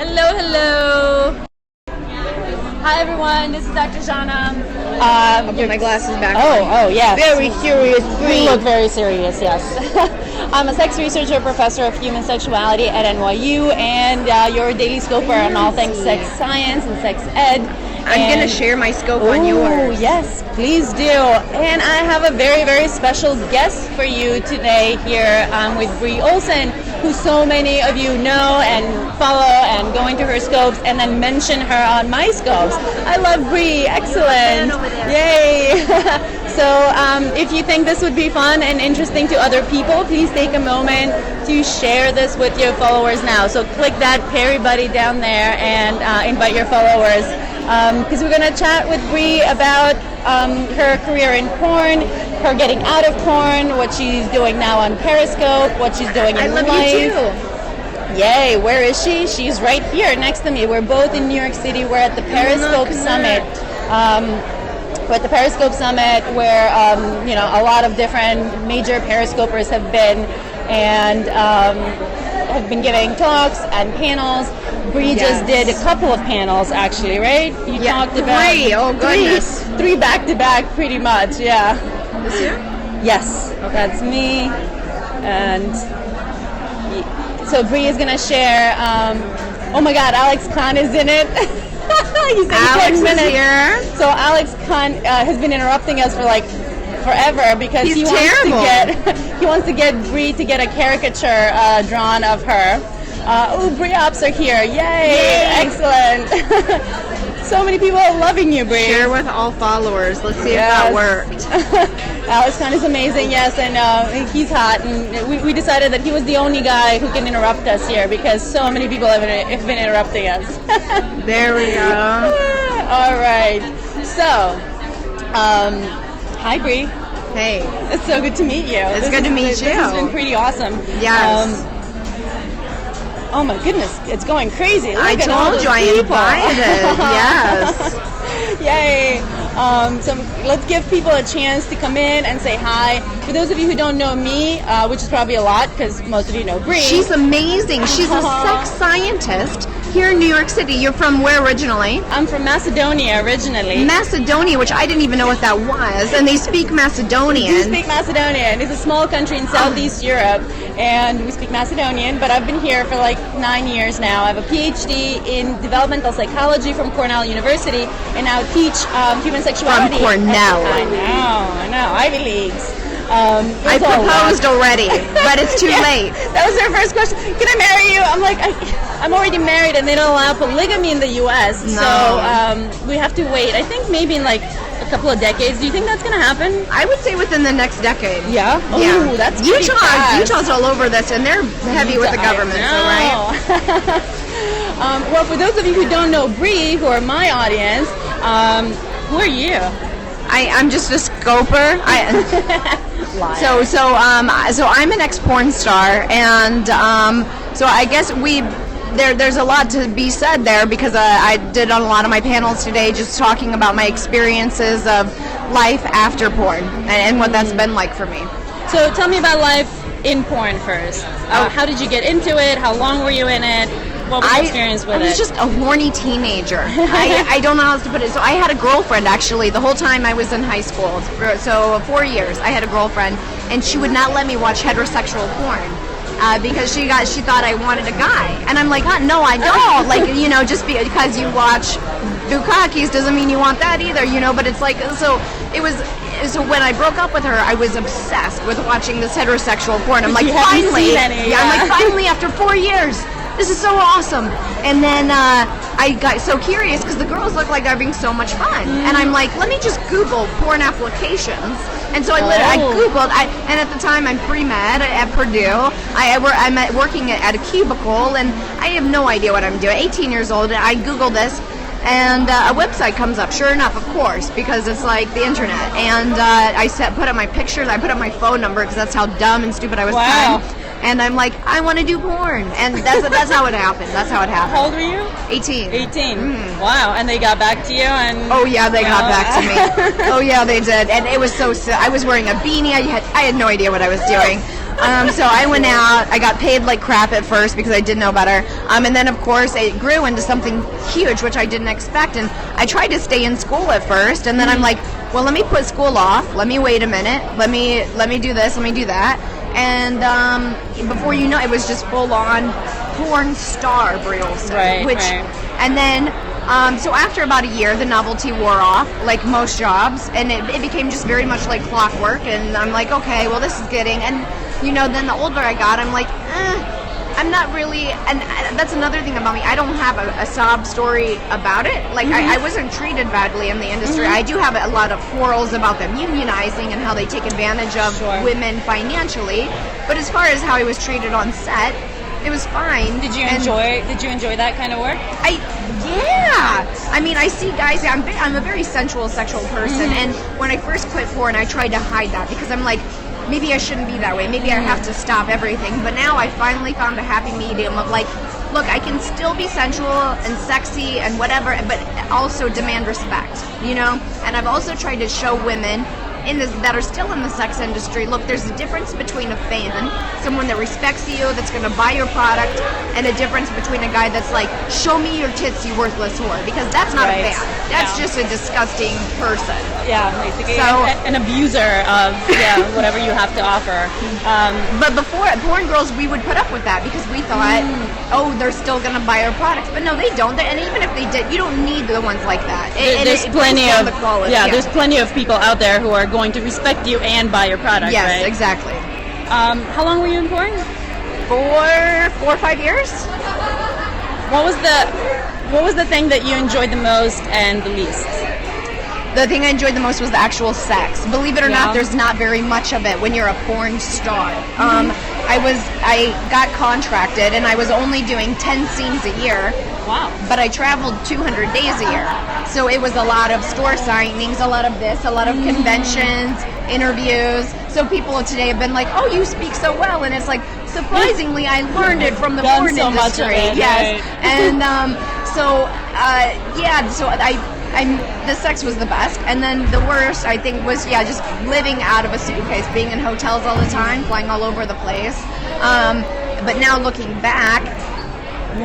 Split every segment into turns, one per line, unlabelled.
Hello, hello. Hi, everyone. This is Dr. Zhana.
I'll put my glasses back on.
Oh, yes.
Very curious Bree.
You look very serious, yes. I'm a sex researcher, professor of human sexuality at NYU, and your daily scoper on all things sex science and sex ed.
I'm going to share my scope on yours.
Oh, yes, please do. And I have a very, very special guest for you today here with Bree Olson, who so many of you know and follow and go into her scopes and then mention her on my scopes. I love Bree. Excellent. Yay. So if you think this would be fun and interesting to other people, please take a moment to share this with your followers now. So click that Perry Buddy down there and invite your followers. Because we're going to chat with Bree about her career in porn, her getting out of porn, what she's doing now on Periscope, what she's doing in life. I love you too. Yay, where is she? She's right here next to me. We're both in New York City. We're at the Periscope Summit. We're at the Periscope Summit where, a lot of different major Periscopers have been and have been giving talks and panels. Bree just did a couple of panels, actually, right? You talked about
three. Oh, goodness.
Three back-to-back, pretty much, yeah.
This year?
Yes, okay. That's me. And so Bree is going to share, oh my God, Alex Khan is in it. He's in
Alex
10 minutes.
is here.
So Alex Khan has been interrupting us for like forever because he wants to get Bree to get a caricature drawn of her. Bree Ops are here. Yay! Excellent. So many people are loving you, Bree.
Share with all followers. Let's see if that worked.
Alex Khan is amazing, yes, and he's hot. And we decided that he was the only guy who can interrupt us here because so many people have been interrupting us.
There we go.
All right. So, hi, Bree.
Hey.
It's so good to meet you.
It's good to meet you.
This has been pretty awesome.
Yes.
Oh my goodness, it's going crazy. Look
I
at all
told
those
you I
people.
invited. Yes.
Yay. So let's give people a chance to come in and say hi. For those of you who don't know me, which is probably a lot because most of you know Bree.
She's amazing. She's a sex scientist here in New York City. You're from where originally?
I'm from Macedonia originally.
Macedonia, which I didn't even know what that was. And they speak Macedonian.
We speak Macedonian. It's a small country in Southeast Europe, and we speak Macedonian, but I've been here for like 9 years now. I have a PhD in developmental psychology from Cornell University, and now teach human sexuality.
From Cornell.
I know. Ivy Leagues.
I proposed already, but it's too late.
That was her first question. Can I marry you? I'm like, I'm already married, and they don't allow polygamy in the U.S.
No.
So we have to wait. I think maybe in like a couple of decades. Do you think that's going to happen?
I would say within the next decade.
Yeah?
Yeah.
Ooh, that's
Utah's all over this, and they're heavy with the government, right?
Well, for those of you who don't know Bree, who are my audience, who are you?
I'm just a scoper. So I'm an ex-porn star, and so I guess there's a lot to be said there because I did on a lot of my panels today just talking about my experiences of life after porn and what that's been like for me.
So tell me about life in porn first. How did you get into it? How long were you in it? What was your experience with it?
I was just a horny teenager. I don't know how else to put it. So I had a girlfriend actually the whole time I was in high school. So 4 years I had a girlfriend, and she would not let me watch heterosexual porn. Because she thought I wanted a guy, and I'm like, no, I don't. Like, just because you watch Bukakis doesn't mean you want that either, But it's like, so when I broke up with her, I was obsessed with watching this heterosexual porn. I'm like, finally, I'm like, finally, after 4 years, this is so awesome. And then I got so curious because the girls look like they're having so much fun, and I'm like, let me just Google porn applications. And so I Googled, and at the time I'm pre-med at Purdue. I'm working at a cubicle, and I have no idea what I'm doing. 18 years old, and I Googled this, and a website comes up. Sure enough, of course, because it's like the internet. And I put up my pictures, I put up my phone number because that's how dumb and stupid I was at the time. And I'm like, I want to do porn. And that's how it happened. That's how it happened.
How old were you?
18.
18. Wow. And they got back to you? And
oh, yeah, they got back to me. Oh, yeah, they did. And it was so silly. I was wearing a beanie. I had no idea what I was doing. So I went out. I got paid like crap at first because I didn't know better. And then, of course, it grew into something huge, which I didn't expect. And I tried to stay in school at first, and then I'm like, well, let me put school off. Let me wait a minute. Let me do this. Let me do that. And before you know, it was just full on porn star Bree Olson.
Right.
And then, so after about a year, the novelty wore off, like most jobs, and it became just very much like clockwork. And I'm like, okay, well, this is getting, and then the older I got, I'm like, I'm not really, and that's another thing about me. I don't have a sob story about it. Like, I wasn't treated badly in the industry. I do have a lot of quarrels about them unionizing and how they take advantage of women financially. But as far as how I was treated on set, it was fine.
Did you enjoy that kind of work?
I mean, I see guys. I'm a very sensual, sexual person, and when I first quit porn, I tried to hide that because I'm like, maybe I shouldn't be that way. Maybe I have to stop everything. But now I finally found a happy medium of like, look, I can still be sensual and sexy and whatever, but also demand respect, And I've also tried to show women that are still in the sex industry, look, there's a difference between a fan, someone that respects you, that's going to buy your product, and a difference between a guy that's like, show me your tits, you worthless whore, because that's not a fan. That's just a disgusting person.
Yeah, basically an abuser of whatever you have to offer.
But before, porn girls, we would put up with that because we thought, oh, they're still going to buy our products. But no, they don't. And even if they did, you don't need the ones like that.
There's plenty of the quality. There's plenty of people out there who are going to respect you and buy your product.
Yes,
right?
Exactly.
How long were you in porn?
4 or 5 years.
What was the thing that you enjoyed the most and the least?
The thing I enjoyed the most was the actual sex. Believe it or not, there's not very much of it when you're a porn star. I got contracted and I was only doing 10 scenes a year.
Wow.
But I traveled 200 days a year. So it was a lot of store signings, a lot of this, a lot of conventions, interviews. So people today have been like, oh, you speak so well. And it's like, surprisingly, I learned it from the porn industry.
Much of it,
yes.
Right.
And so the sex was the best, and then the worst I think was just living out of a suitcase, being in hotels all the time, flying all over the place. But now looking back,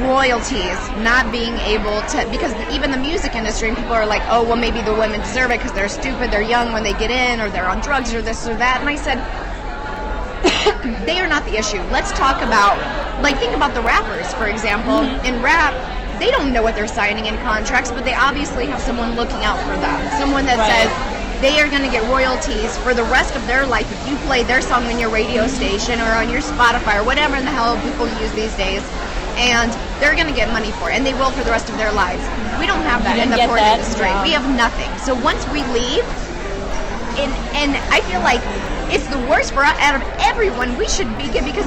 royalties, not being able to, because even the music industry, people are like, oh, well, maybe the women deserve it because they're stupid, they're young when they get in, or they're on drugs, or this or that. And I said, they are not the issue. Let's talk about, like, think about the rappers, for example. In rap, they don't know what they're signing in contracts, but they obviously have someone looking out for them. Someone that says they are going to get royalties for the rest of their life if you play their song on your radio station or on your Spotify or whatever in the hell people use these days. And they're going to get money for it, and they will for the rest of their lives. We don't have that in the porn industry. We have nothing. So once we leave, and I feel like it's the worst for out of everyone. We should be good because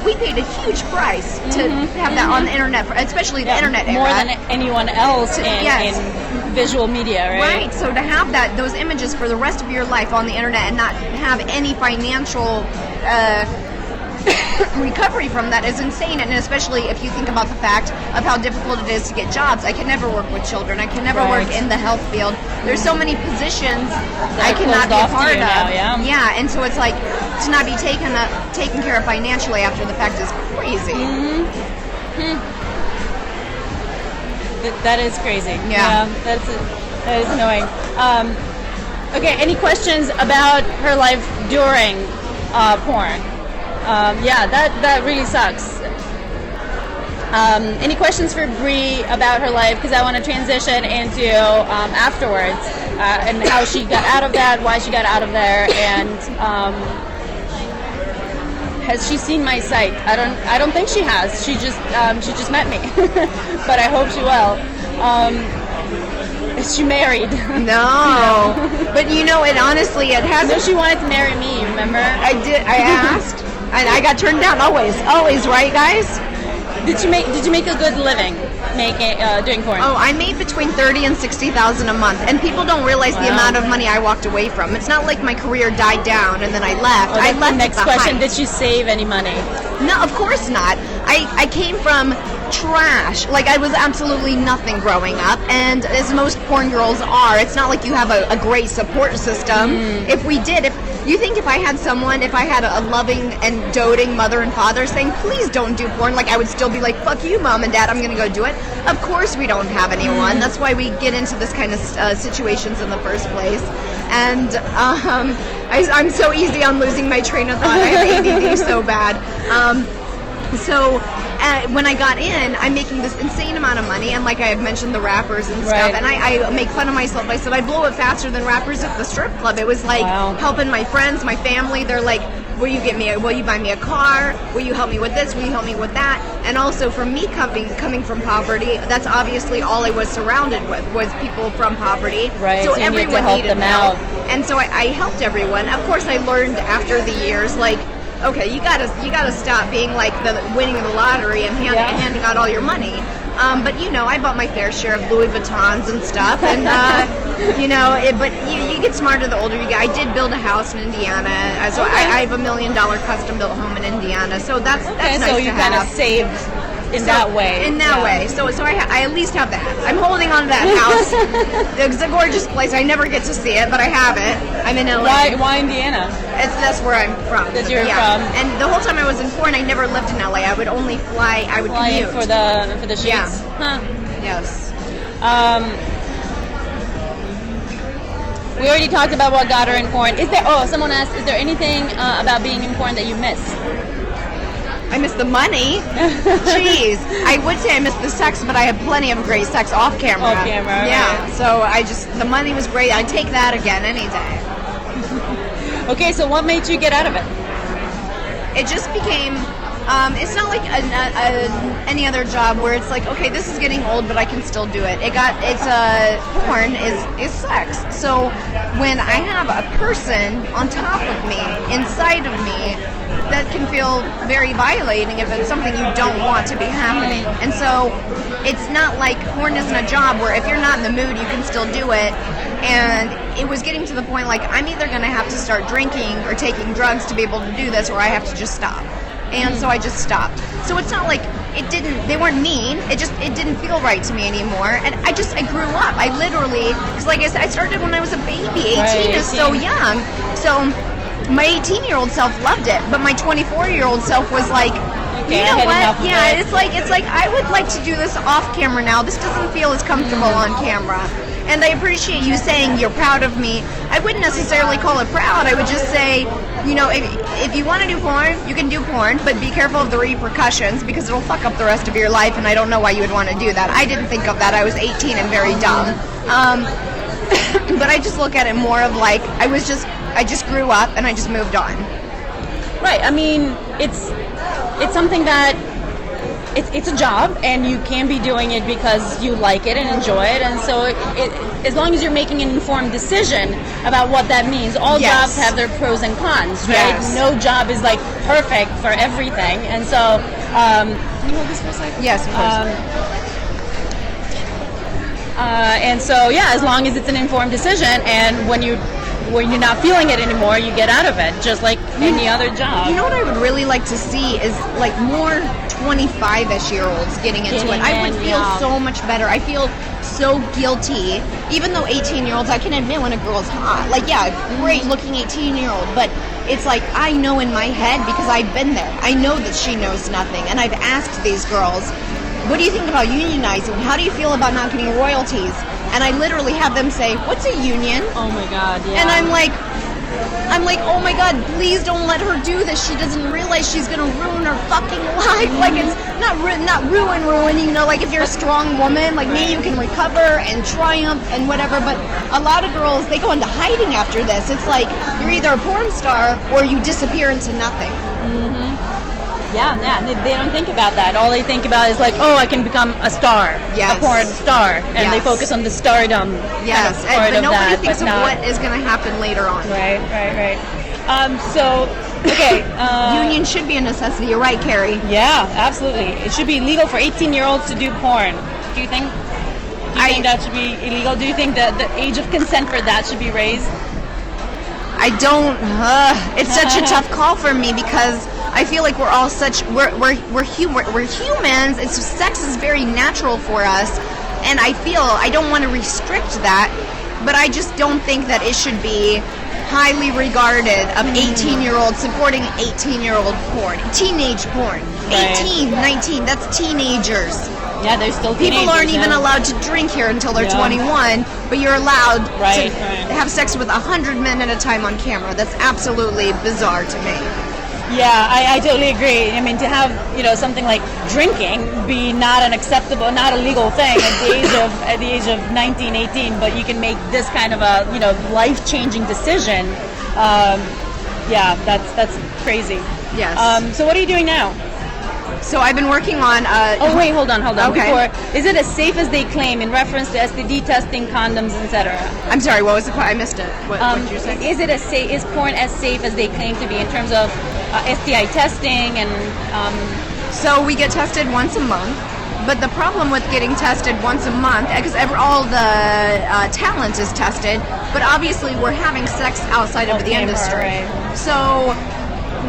we paid a huge price to have that on the internet, especially the internet era.
More than anyone else in visual media, right?
Right. So to have those images for the rest of your life on the internet and not have any financial recovery from that is insane. And especially if you think about the fact of how difficult it is to get jobs. I can never work with children. I can never work in the health field. There's so many positions I cannot be a part of.
Now,
and so it's like to not be taken care of financially after the fact is crazy.
That is crazy. Yeah, that is annoying. Okay, any questions about her life during porn? That really sucks. Any questions for Bree about her life? Because I want to transition into afterwards and how she got out of that, why she got out of there, and has she seen my site? I don't think she has. She just met me, but I hope she will. Is she married?
No. But it honestly, it hasn't.
No, she wanted to marry me. Remember?
I did. I asked. And I got turned down always, right, guys?
Did you make a good living doing porn?
Oh, I made between $30,000 and $60,000 a month, and people don't realize the amount of money I walked away from. It's not like my career died down and then I left. I left.
The next question: did you save any money?
No, of course not. I came from trash. Like, I was absolutely nothing growing up, and as most porn girls are, it's not like you have a great support system. If we did, You think if I had a loving and doting mother and father saying, please don't do porn, like I would still be like, fuck you, mom and dad, I'm going to go do it? Of course we don't have anyone. That's why we get into this kind of situations in the first place. And I'm so easy on losing my train of thought. I have ADD so bad. When I got in, I'm making this insane amount of money, and like I had mentioned, the rappers and stuff, and I make fun of myself. I said I blow it faster than rappers at the strip club. It was like helping my friends, my family. They're like, will you buy me a car? Will you help me with this? Will you help me with that? And also for me coming from poverty, that's obviously all I was surrounded with was people from poverty.
Right.
So
you
everyone
need to help
needed
them out.
And so I helped everyone. Of course, I learned after the years, like, okay, you gotta stop being like the winning the lottery and handing out all your money. But I bought my fair share of Louis Vuittons and stuff, and but you get smarter the older you get. I did build a house in Indiana, so I have $1 million custom built home in Indiana. So that's nice
so
to
you
have.
kind of saved in that way.
In that way. So I at least have that. I'm holding on to that house. It's a gorgeous place. I never get to see it, but I have it. I'm in LA.
Why Indiana?
That's where I'm from.
That's you're from.
And the whole time I was in porn, I never lived in LA. I would only fly. I would commute
for the shoots.
Yeah.
Huh.
Yes.
We already talked about what got her in porn. Someone asked, is there anything about being in porn that you miss?
I miss the money. Jeez. I would say I miss the sex, but I have plenty of great sex off camera.
Off camera,
yeah.
Right.
So the money was great. I'd take that again any day.
Okay, so what made you get out of it?
It just became, it's not like any other job where it's like, okay, this is getting old, but I can still do it. Porn is sex. So when I have a person on top of me, inside of me, that can feel very violating if it's something you don't want to be happening. And so it's not like porn isn't a job where if you're not in the mood, you can still do it. And it was getting to the point like I'm either going to have to start drinking or taking drugs to be able to do this, or I have to just stop. And so I just stopped. So it's not like they weren't mean. It didn't feel right to me anymore. And I grew up. I literally, because like I said, I started when I was a baby. 18 is so young. So my 18-year-old self loved it, but my 24-year-old self was like, you know what? Yeah, it's like I would like to do this off camera now. This doesn't feel as comfortable on camera. And I appreciate you saying you're proud of me. I wouldn't necessarily call it proud. I would just say, if you want to do porn, you can do porn, but be careful of the repercussions because it'll fuck up the rest of your life, and I don't know why you would want to do that. I didn't think of that. I was 18 and very dumb. But I just look at it more of like I just grew up and I just moved on.
Right. I mean, it's something that it's a job, and you can be doing it because you like it and enjoy it. And so, as long as you're making an informed decision about what that means, all jobs have their pros and cons, right?
Yes.
No job is like perfect for everything. And so, can you hold this for a second?
Yes, of course.
And so, as long as it's an informed decision, and when you're not feeling it anymore, you get out of it, just like any other job.
You know what I would really like to see is like more 25-ish year olds getting into it. I would feel so much better. I feel so guilty, even though 18-year-olds, I can admit when a girl's hot. Like, great looking 18-year-old, but it's like I know in my head because I've been there. I know that she knows nothing, and I've asked these girls, what do you think about unionizing? How do you feel about not getting royalties? And I literally have them say, what's a union?
Oh my God, yeah.
And I'm like, oh my God, please don't let her do this. She doesn't realize she's going to ruin her fucking life. Like, it's not ruin, like if you're a strong woman, like me, you can recover and triumph and whatever. But a lot of girls, they go into hiding after this. It's like, you're either a porn star or you disappear into nothing.
Mm-hmm. Yeah, they don't think about that. All they think about is like, oh, I can become a star, a porn star, and they focus on the stardom.
Yes,
part
but
of
nobody
that,
thinks
but
of
not
what is going to happen later on.
Right. So, okay.
Union should be a necessity. You're right, Carrie.
Yeah, absolutely. It should be illegal for 18-year-olds to do porn. Do you think? Think that should be illegal? Do you think that the age of consent for that should be raised?
I don't. It's such a tough call for me because I feel like we're humans. Sex is very natural for us, and I don't want to restrict that, but I just don't think that it should be highly regarded of 18-year-olds supporting 18-year-old porn, teenage porn.
Right.
18, 19, that's teenagers.
Yeah, they're still teenagers.
People aren't even
yeah.
allowed to drink here until they're
Yeah.
21, but you're allowed
Right,
to
right.
have sex with 100 men at a time on camera. That's absolutely bizarre to me.
Yeah, I totally agree. I mean, to have something like drinking be not an acceptable, not a legal thing at the age of 19, 18, but you can make this kind of a life-changing decision. Yeah, that's crazy.
Yes.
So what are you doing now?
So I've been working on.
Oh wait, hold on.
Okay.
Before, is it as safe as they claim in reference to STD testing, condoms, etc.?
I'm sorry. What was the question? I missed it. What did you say?
Is porn as safe as they claim to be in terms of STI testing and?
So we get tested once a month, but the problem with getting tested once a month, because all the talent is tested, but obviously we're having sex outside of the
camera,
industry.
right.
So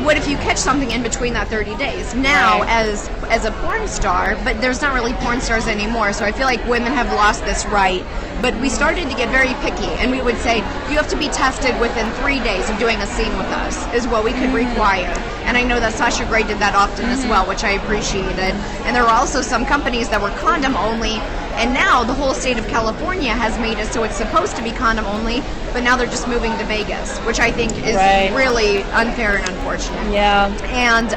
what if you catch something in between that 30 days? Now,
Right.
as a porn star, but there's not really porn stars anymore, so I feel like women have lost this right. But we started to get very picky, and we would say, you have to be tested within 3 days of doing a scene with us, is what we could require. And I know that Sasha Grey did that often as well, which I appreciated. And there were also some companies that were condom only, and now the whole state of California has made it so it's supposed to be condom only, but now they're just moving to Vegas, which I think is
Right.
really unfair and unfortunate.
Yeah.
And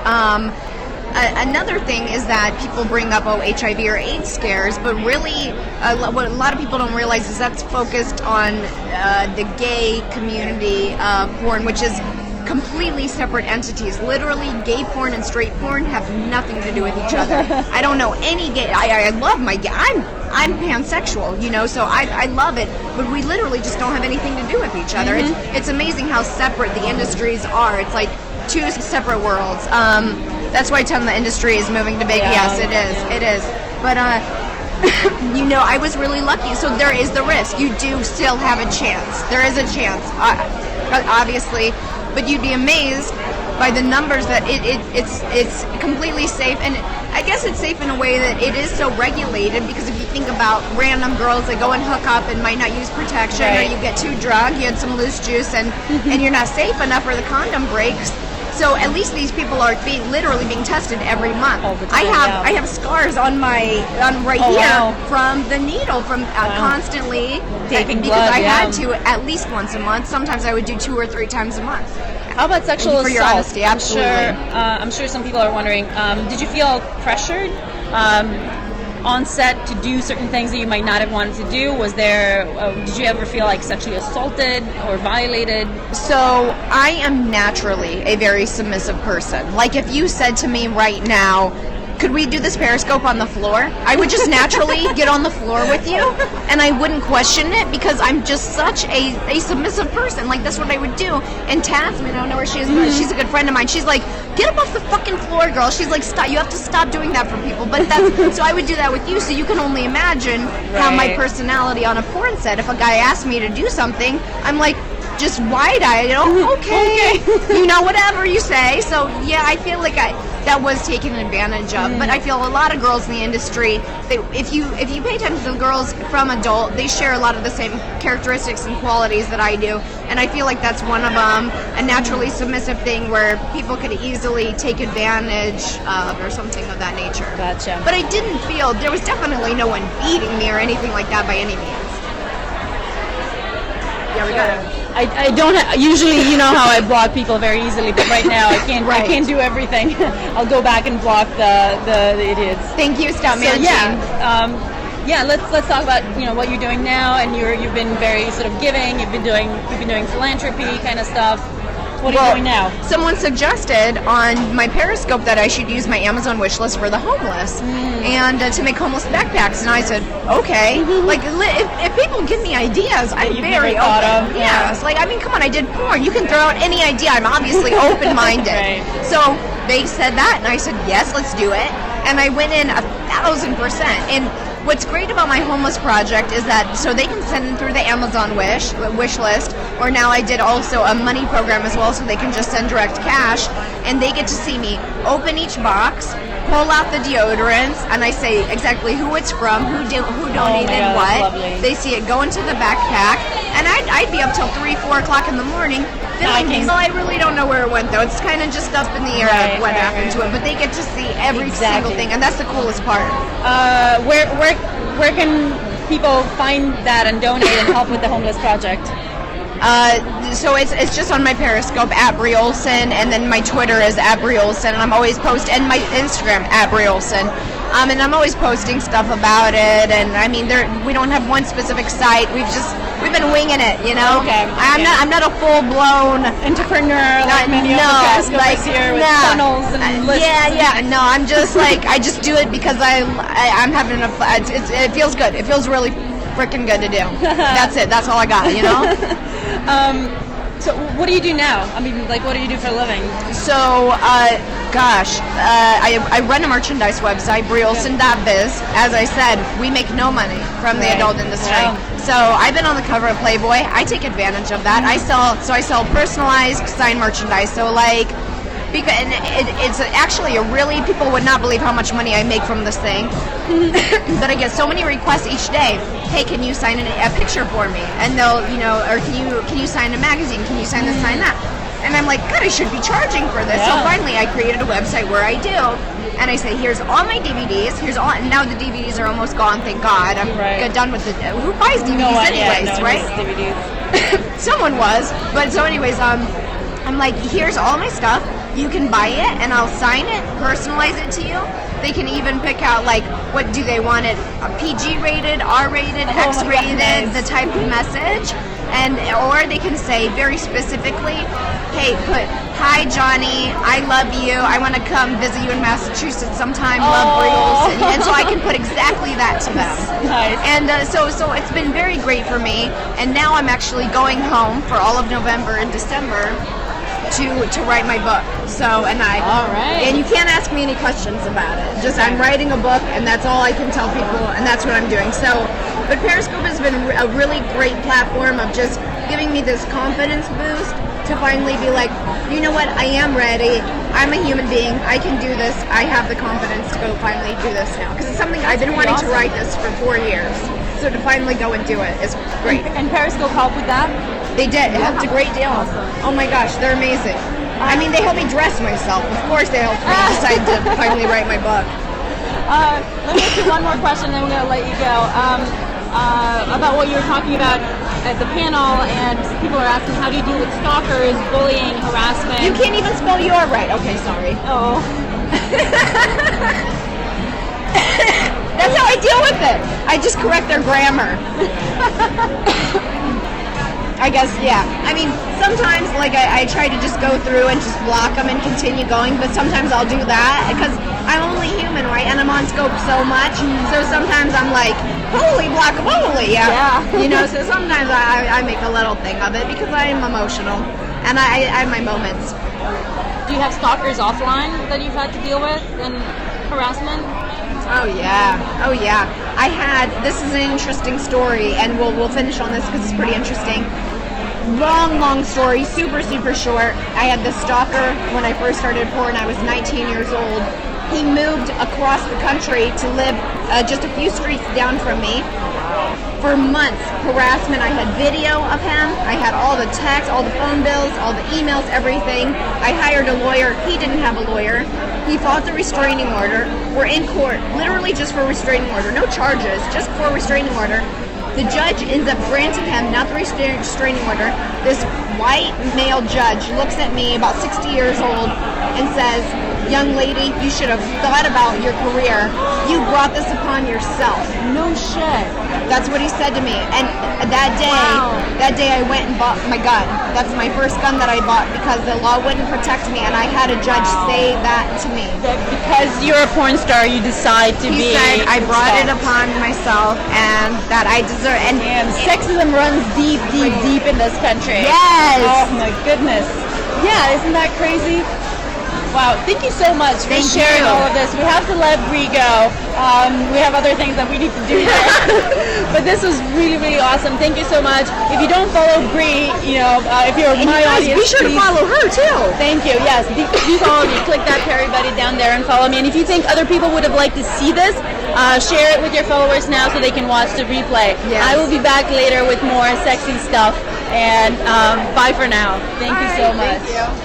another thing is that people bring up, HIV or AIDS scares, but really what a lot of people don't realize is that's focused on the gay community porn, which is completely separate entities. Literally, gay porn and straight porn have nothing to do with each other. I don't know any gay. I love my gay. I'm pansexual, so I love it, but we literally just don't have anything to do with each other. It's amazing how separate the industries are. It's like two separate worlds. That's why I tell them the industry is moving to Vegas.
Yeah.
Yes, it is. But I was really lucky. So there is the risk. You do still have a chance. There is a chance, obviously, but you'd be amazed by the numbers that it's completely safe. And I guess it's safe in a way that it is so regulated, because if you think about random girls that go and hook up and might not use protection,
Right.
or you get too drunk, you had some loose juice, and you're not safe enough, or the condom breaks. So at least these people are literally being tested every month.
All the time,
I have scars on right
Oh,
here
wow.
from the needle, from constantly
Taking
because
blood,
I
yeah.
had to at least once a month. Sometimes I would do 2 or 3 times a month.
How about sexual
For your
assault?
honesty, absolutely.
I'm sure some people are wondering. Did you feel pressured on set to do certain things that you might not have wanted to do? Was there? Did you ever feel like sexually assaulted or violated?
So I am naturally a very submissive person. Like if you said to me right now, could we do this Periscope on the floor? I would just naturally get on the floor with you, and I wouldn't question it, because I'm just such a submissive person. Like, that's what I would do. And Tasman, I don't know where she is, but she's a good friend of mine. She's like, get up off the fucking floor, girl. She's like, stop. You have to stop doing that for people. But that's so I would do that with you, so you can only imagine how my
Right.
personality on a porn set, if a guy asked me to do something, I'm like, just wide-eyed, okay. Whatever you say. So yeah, I feel like that was taken advantage of. But I feel a lot of girls in the industry, if you pay attention to the girls from adult, they share a lot of the same characteristics and qualities that I do, and I feel like that's one of them. A naturally submissive thing where people could easily take advantage of, or something of that nature.
Gotcha.
But I didn't feel, there was definitely no one beating me or anything like that by any means. Yeah, we got it.
I don't usually, how I block people very easily, but right now I can't.
Right.
I can't do everything. I'll go back and block the idiots.
Thank you, Stout
So
Managing.
let's talk about what you're doing now, and you've been very sort of giving. You've been doing philanthropy kind of stuff. What are you doing now?
Someone suggested on my Periscope that I should use my Amazon wish list for the homeless and to make homeless backpacks, and I said, okay. Like, if people give me ideas, I'm
you've
very
never thought
open.
of,
Yes, like, I mean, come on, I did porn. You can throw out any idea. I'm obviously open-minded.
Right.
So they said that, and I said, yes, let's do it. And I went in 1,000%. And what's great about my homeless project is that so they can send in through the Amazon wish list, or now I did also a money program as well, so they can just send direct cash, and they get to see me open each box, pull out the deodorants, and I say exactly who it's from, who donated
God, that's
what.
lovely.
They see it go into the backpack, And I'd be up till 3, 4 o'clock in the morning filming these. Well, I really don't know where it went, though. It's kind of just up in the air of what happened to it. But they get to see every single thing, and that's the coolest part.
Where can people find that and donate and help with the Homeless Project?
So it's just on my Periscope at Bree Olson, and then my Twitter is at Bree Olson, and I'm always and my Instagram at Bree Olson. And I'm always posting stuff about it, and I mean, we don't have one specific site. We've been winging it, you know.
Okay.
I'm not a full blown
entrepreneur like many of the Periscopers here with funnels and lists.
Yeah. No, I'm just like I just do it because I'm having it feels good. It feels really freaking good to do. That's it. That's all I got, you know.
So what do you do now? I mean, like, what do you do for a living?
So, I run a merchandise website, breeolson.biz. As I said, we make no money from the adult industry. Yeah. So I've been on the cover of Playboy. I take advantage of that. I sell personalized signed merchandise. So like, and it's actually people would not believe how much money I make from this thing. But I get so many requests each day. Hey, can you sign a picture for me? And they'll, or can you sign a magazine? Can you sign this, sign that? And I'm like, God, I should be charging for this.
Yeah.
So finally, I created a website where I do. And I say, here's all my DVDs. And now the DVDs are almost gone, thank God. I'm done with who buys DVDs anyways, right?
DVDs.
Someone was. But so anyways, I'm like, here's all my stuff. You can buy it, and I'll sign it, personalize it to you. They can even pick out, like, what do they want it, PG-rated, R-rated, X-rated, the type of message. Or they can say very specifically, hey, put, hi, Johnny, I love you. I want to come visit you in Massachusetts sometime. Love Bree Olson. And so I can put exactly that to them.
Nice.
And so it's been very great for me. And now I'm actually going home for all of November and December to write my book. All right. And you can't ask me any questions about it. Just I'm writing a book, and that's all I can tell people, and that's what I'm doing. But Periscope has been a really great platform of just giving me this confidence boost to finally be like, you know what, I am ready. I'm a human being. I can do this. I have the confidence to go finally do this now. Because it's something I've been wanting to write this for 4 years. So to finally go and do it is great.
And Periscope helped with that?
They did. It helped a great deal.
Awesome.
Oh my gosh, they're amazing. I mean, they helped me dress myself. Of course they helped me decide to finally write my book.
Let me ask you one more question, and then we're going to let you go. About what you were talking about at the panel, and people are asking, how do you deal with stalkers, bullying, harassment?
You can't even spell your right. Okay, sorry.
Oh.
That's how I deal with it. I just correct their grammar. I guess, yeah. I mean, sometimes, like, I try to just go through and just block them and continue going, but sometimes I'll do that because I'm only human, right? And I'm on scope so much, so sometimes I'm like, holy guacamole, yeah. So sometimes I make a little thing of it because I am emotional, and I have my moments.
Do you have stalkers offline that you've had to deal with and harassment?
Oh yeah. This is an interesting story, and we'll finish on this because it's pretty interesting. Long story, super short. I had this stalker when I first started porn. I was 19 years old. He moved across the country to live just a few streets down from me. For months, harassment. I had video of him. I had all the texts, all the phone bills, all the emails, everything. I hired a lawyer. He didn't have a lawyer. He fought the restraining order. We're in court, literally just for restraining order. No charges, just for restraining order. The judge ends up granting him not the restraining order. This white male judge looks at me, about 60 years old, and says, young lady, you should have thought about your career. You brought this upon yourself.
No shit.
That's what he said to me. And that day I went and bought my gun. That's my first gun that I bought because the law wouldn't protect me, and I had a judge say that to me.
That because you're a porn star, you decide to be...
He said I brought it upon myself and that I deserve... And
sexism runs deep in this country.
Yes!
Oh my goodness. Yeah, isn't that crazy? Wow, thank you so much for
Thank
sharing
you.
all of this. We have to let Bree go. We have other things that we need to do here. But this was really, really awesome. Thank you so much. If you don't follow Bree, if you're
And
my
you guys,
audience,
be sure to
please
follow her too.
Thank you. Yes, do follow me. Click that Perry Buddy down there and follow me. And if you think other people would have liked to see this, share it with your followers now so they can watch the replay.
Yes.
I will be back later with more sexy stuff. And bye for now. Thank you so much.
Thank you.